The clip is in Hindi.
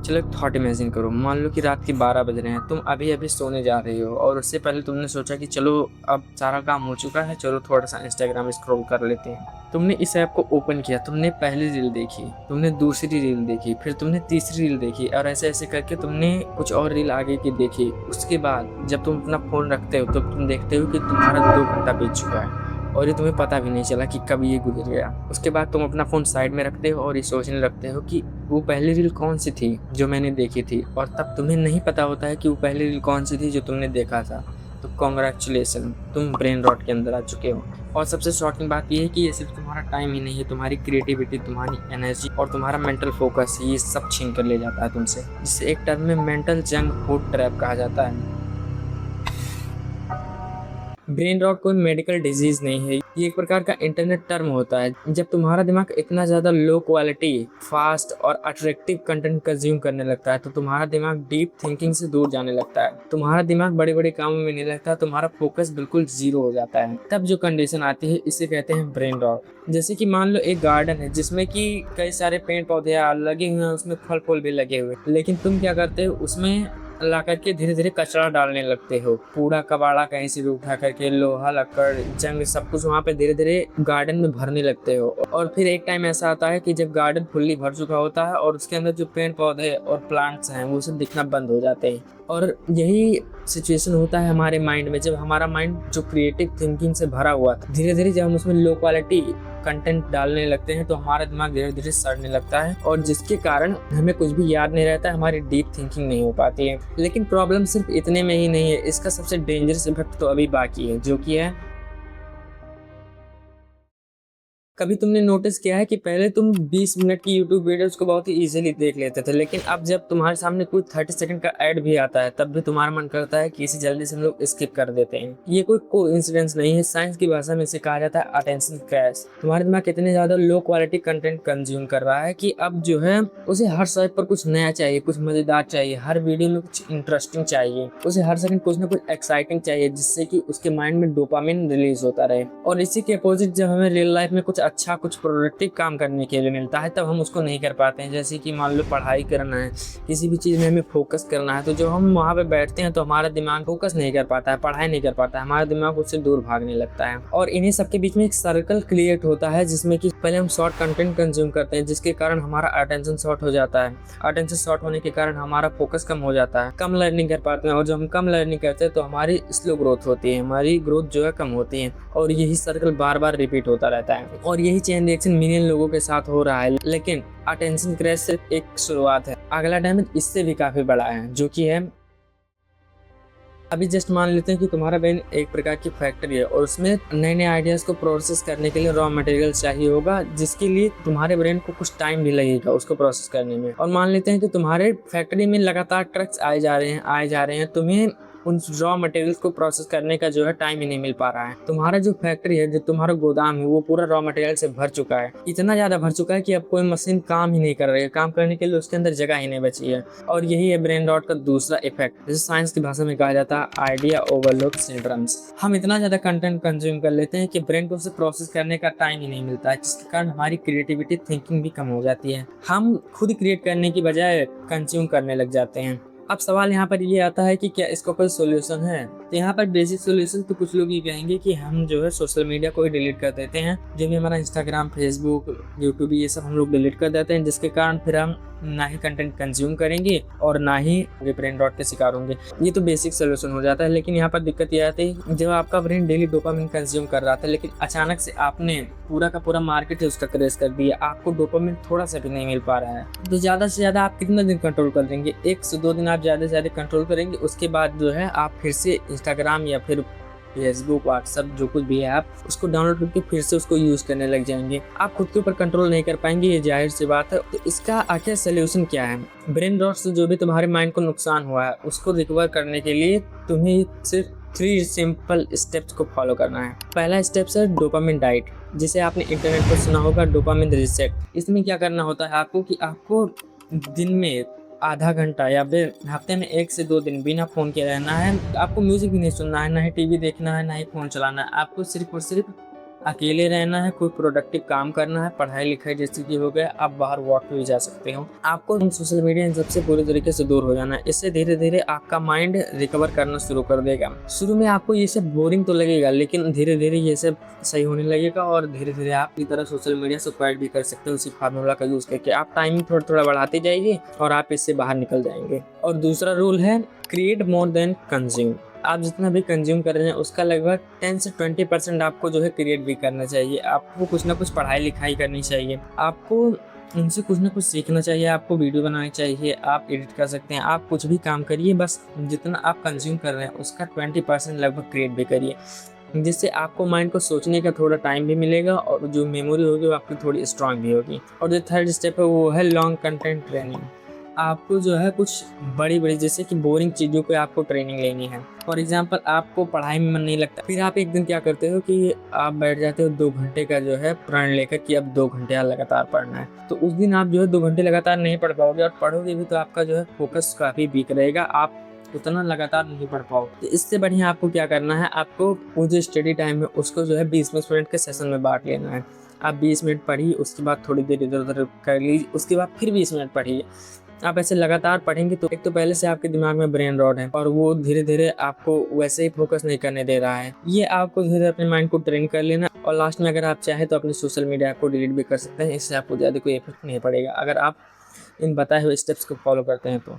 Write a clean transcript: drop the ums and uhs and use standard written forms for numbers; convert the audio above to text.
चलो एक थॉट इमेजिन करो। मान लो कि रात के 12 बज रहे हैं, तुम अभी अभी सोने जा रहे हो और उससे पहले तुमने सोचा कि चलो अब सारा काम हो चुका है, चलो थोड़ा सा इंस्टाग्राम स्क्रॉल कर लेते हैं। तुमने इस ऐप को ओपन किया, तुमने पहली रील देखी, तुमने दूसरी रील देखी, फिर तुमने तीसरी रील देखी और ऐसे ऐसे करके तुमने कुछ और रील आगे की देखी। उसके बाद जब तुम अपना फोन रखते हो तो तुम देखते हो कि तुम्हारा 2 घंटा बीत चुका है और ये तुम्हें पता भी नहीं चला कि कब ये गुजर गया। उसके बाद तुम अपना फ़ोन साइड में रखते हो और ये सोचने लगते हो कि वो पहली रील कौन सी थी जो मैंने देखी थी, और तब तुम्हें नहीं पता होता है कि वो पहली रील कौन सी थी जो तुमने देखा था। तो कॉन्ग्रेचुलेसन, तुम ब्रेन रॉट के अंदर आ चुके हो। और सबसे शॉकिंग बात यह है कि ये सिर्फ तुम्हारा टाइम ही नहीं है, तुम्हारी क्रिएटिविटी, तुम्हारी एनर्जी और तुम्हारा मेंटल फोकस, ये सब छीन कर ले जाता है तुमसे, जिसे एक टर्म में मेंटल जंक फूड ट्रैप कहा जाता है। ब्रेन रॉट कोई मेडिकल डिजीज नहीं है, ये एक प्रकार का इंटरनेट टर्म होता है। जब तुम्हारा दिमाग इतना ज़्यादा लो क्वालिटी, फास्ट और अट्रैक्टिव कंटेंट कंज्यूम करने लगता है तो तुम्हारा दिमाग डीप थिंकिंग से दूर जाने लगता है, तुम्हारा दिमाग बड़े बड़े कामों में नहीं लगता, तुम्हारा फोकस बिल्कुल जीरो हो जाता है। तब जो कंडीशन आती है इसे कहते हैं ब्रेन रॉट। जैसे कि मान लो एक गार्डन है जिसमें कि कई सारे पेड़ पौधे लगे हुए हैं, उसमें फल फूल भी लगे हुए, लेकिन तुम क्या करते हो, उसमें ला करके धीरे धीरे कचरा डालने लगते हो, कूड़ा कबाड़ा कहीं से भी उठा करके, लोहा लकड़ जंग सब कुछ वहाँ पे धीरे धीरे गार्डन में भरने लगते हो। और फिर एक टाइम ऐसा आता है कि जब गार्डन फुल्ली भर चुका होता है और उसके अंदर जो पेड़ पौधे और प्लांट्स हैं वो सब दिखना बंद हो जाते हैं। और यही सिचुएशन होता है हमारे माइंड में, जब हमारा माइंड जो क्रिएटिव थिंकिंग से भरा हुआ था, धीरे धीरे जब हम उसमें लो क्वालिटी कंटेंट डालने लगते हैं तो हमारा दिमाग धीरे धीरे सड़ने लगता है, और जिसके कारण हमें कुछ भी याद नहीं रहता है, हमारी डीप थिंकिंग नहीं हो पाती है। लेकिन प्रॉब्लम सिर्फ इतने में ही नहीं है, इसका सबसे डेंजरस इफेक्ट तो अभी बाकी है, जो कि है, कभी तुमने नोटिस किया है कि पहले तुम 20 मिनट की यूट्यूब वीडियोस को बहुत ही इजीली देख लेते थे, लेकिन अब जब तुम्हारे सामने कोई 30 सेकंड का ऐड भी आता है तब भी तुम्हारा मन करता है कि इसे जल्दी से हम लोग स्किप कर देते हैं। ये कोई कोइंसिडेंस नहीं है, साइंस की भाषा में इसे कहा जाता है अटेंशन क्रैश। तुम्हारे दिमाग इतने ज्यादा लो क्वालिटी कंटेंट कंज्यूम कर रहा है कि अब जो है उसे हर स्वाइप पर कुछ नया चाहिए, कुछ मजेदार चाहिए, हर वीडियो में कुछ इंटरेस्टिंग चाहिए, उसे हर सेकंड कुछ ना कुछ एक्साइटिंग चाहिए, जिससे कि उसके माइंड में डोपामिन रिलीज होता रहे। और इसी के अपोजिट जब हमें रियल लाइफ में कुछ अच्छा, कुछ प्रोडक्टिव काम करने के लिए मिलता है तब हम उसको नहीं कर पाते हैं। जैसे कि मान लो पढ़ाई करना है, किसी भी चीज़ में हमें फोकस करना है, तो जब हम वहाँ पे बैठते हैं तो हमारा दिमाग फोकस नहीं कर पाता है, पढ़ाई नहीं कर पाता है, हमारा दिमाग उससे दूर भागने लगता है। और इन्हीं सबके बीच में एक सर्कल क्रिएट होता है जिसमें कि पहले हम शॉर्ट कंटेंट कंज्यूम करते हैं, जिसके कारण हमारा अटेंशन शॉर्ट हो जाता है। अटेंशन शॉर्ट होने के कारण हमारा फोकस कम हो जाता है, कम लर्निंग कर पाते हैं, और जब हम कम लर्निंग करते हैं तो हमारी स्लो ग्रोथ होती है, हमारी ग्रोथ जो है कम होती है, और यही सर्कल बार बार रिपीट होता रहता है। और यही चेन रिएक्शन मिलियन लोगों के साथ हो रहा है। लेकिन अटेंशन क्रैश सिर्फ एक शुरुआत है, अगला डैमेज इससे भी काफी बड़ा है, जो कि है, अभी जस्ट मान लेते हैं कि तुम्हारा ब्रेन एक प्रकार की फैक्ट्री है और उसमें नए नए आइडियाज को प्रोसेस करने के लिए रॉ मटेरियल चाहिए होगा, जिसके लिए तुम्हारे ब्रेन को कुछ टाइम भी लगेगा उसको प्रोसेस करने में। और मान लेते हैं कि तुम्हारे फैक्ट्री में लगातार ट्रक्स आए जा रहे हैं, तुम्हें उन रॉ मटेरियल्स को प्रोसेस करने का जो है टाइम ही नहीं मिल पा रहा है। तुम्हारा जो फैक्ट्री है, जो तुम्हारा गोदाम है, वो पूरा रॉ मटेरियल से भर चुका है, इतना ज्यादा भर चुका है कि अब कोई मशीन काम ही नहीं कर रही है, काम करने के लिए उसके अंदर जगह ही नहीं बची है। और यही है ब्रेन रॉट का दूसरा इफेक्ट, जिसे साइंस की भाषा में कहा जाता है आइडिया ओवरलोड सिंड्रोम्स। हम इतना ज्यादा कंटेंट कंज्यूम कर लेते हैं कि ब्रेन को उसे प्रोसेस करने का टाइम ही नहीं मिलता है, जिसके कारण हमारी क्रिएटिविटी थिंकिंग भी कम हो जाती है। हम खुद क्रिएट करने की बजाय कंज्यूम करने लग जाते हैं। अब सवाल यहाँ पर ये आता है कि क्या इसका कोई सोल्यूशन है? तो यहाँ पर बेसिक सोल्यूशन तो कुछ लोग ये कहेंगे कि हम जो है सोशल मीडिया को ही डिलीट कर देते हैं, जो भी हमारा इंस्टाग्राम, फेसबुक, यूट्यूब, ये सब हम लोग डिलीट कर देते हैं, जिसके कारण फिर हम ना ही कंटेंट कंज्यूम करेंगे और ना ही ब्रेन रॉट के शिकार होंगे। ये तो बेसिक सोल्यूशन हो जाता है। लेकिन यहाँ पर दिक्कत ये आती है, जब आपका ब्रेन डेली डोपामिन कंज्यूम कर रहा था, लेकिन अचानक से आपने पूरा का पूरा मार्केट है उसका क्रैश कर दिया, आपको डोपामिन थोड़ा सा भी नहीं मिल पा रहा है, तो ज़्यादा से ज़्यादा आप कितना दिन कंट्रोल कर देंगे? 1 से 2 दिन आप ज़्यादा से ज़्यादा कंट्रोल करेंगे। उसके बाद जो है आप फिर से इंस्टाग्राम या फिर फेसबुक, व्हाट्सएप, जो कुछ भी है, आप उसको डाउनलोड करके फिर से उसको यूज़ करने लग जाएंगे। आप खुद के ऊपर कंट्रोल नहीं कर पाएंगे, ये जाहिर सी बात है। तो इसका आखिर सोल्यूशन क्या है? ब्रेन रॉट से जो भी तुम्हारे माइंड को नुकसान हुआ है उसको रिकवर करने के लिए तुम्हें सिर्फ 3 सिंपल स्टेप्स को फॉलो करना है। पहला स्टेप है डोपामिन डाइट, जिसे आपने इंटरनेट पर सुना होगा, डोपामिन रिसेट। इसमें क्या करना होता है आपको कि आपको दिन में आधा घंटा या फिर हफ्ते में 1 से 2 दिन बिना फ़ोन के रहना है। आपको म्यूज़िक भी नहीं सुनना है, ना ही टीवी देखना है, ना ही फ़ोन चलाना है। आपको सिर्फ और सिर्फ अकेले रहना है, कोई प्रोडक्टिव काम करना है, पढ़ाई लिखाई जैसे कि हो गया, आप बाहर वॉक पे भी जा सकते हो। आपको सोशल मीडिया इन सबसे पूरी तरीके से दूर हो जाना है। इससे धीरे धीरे आपका माइंड रिकवर करना शुरू कर देगा। शुरू में आपको ये सब बोरिंग तो लगेगा, लेकिन धीरे धीरे ये सब सही होने लगेगा और धीरे धीरे आप की तरह सोशल मीडिया से क्वाइट भी कर सकते हो। उसी फार्मूला का यूज करके आप टाइमिंग थोड़ा थोड़ा बढ़ाते जाइए और आप इससे बाहर निकल जाएंगे। और दूसरा रूल है क्रिएट मोर देन कंज्यूम। आप जितना भी कंज्यूम कर रहे हैं उसका लगभग 10 से 20% आपको जो है क्रिएट भी करना चाहिए। आपको कुछ ना कुछ पढ़ाई लिखाई करनी चाहिए, आपको उनसे कुछ ना कुछ सीखना चाहिए, आपको वीडियो बनानी चाहिए, आप एडिट कर सकते हैं, आप कुछ भी काम करिए, बस जितना आप कंज्यूम कर रहे हैं उसका 20% लगभग क्रिएट भी करिए, जिससे आपको माइंड को सोचने का थोड़ा टाइम भी मिलेगा और जो मेमोरी होगी वो आपकी थोड़ी स्ट्रांग भी होगी। और जो थर्ड स्टेप है वो है लॉन्ग कंटेंट ट्रेनिंग। आपको जो है कुछ बड़ी बड़ी जैसे कि बोरिंग चीज़ों पे आपको ट्रेनिंग लेनी है। फॉर एग्जांपल आपको पढ़ाई में मन नहीं लगता, फिर आप एक दिन क्या करते हो कि आप बैठ जाते हो 2 घंटे का जो है प्रण लेकर कि अब 2 घंटे लगातार पढ़ना है। तो उस दिन आप जो है 2 घंटे लगातार नहीं पढ़ पाओगे, और पढ़ोगे भी तो आपका जो है फोकस काफ़ी वीक रहेगा, आप उतना लगातार नहीं पढ़ पाओ। तो इससे बढ़िया आपको क्या करना है, आपको वो जो स्टडी टाइम है उसको जो है 20-20 मिनट के सेशन में बांट लेना है। आप 20 मिनट पढ़िए, उसके बाद थोड़ी देर इधर उधर कर लीजिए, उसके बाद फिर 20 मिनट पढ़िए। आप ऐसे लगातार पढ़ेंगे तो एक तो पहले से आपके दिमाग में ब्रेन रॉट है और वो धीरे धीरे आपको वैसे ही फोकस नहीं करने दे रहा है। ये आपको धीरे धीरे अपने माइंड को ट्रेन कर लेना। और लास्ट में अगर आप चाहें तो अपने सोशल मीडिया को डिलीट भी कर सकते हैं, इससे आपको ज़्यादा कोई इफेक्ट नहीं पड़ेगा अगर आप इन बताए हुए स्टेप्स को फॉलो करते हैं तो।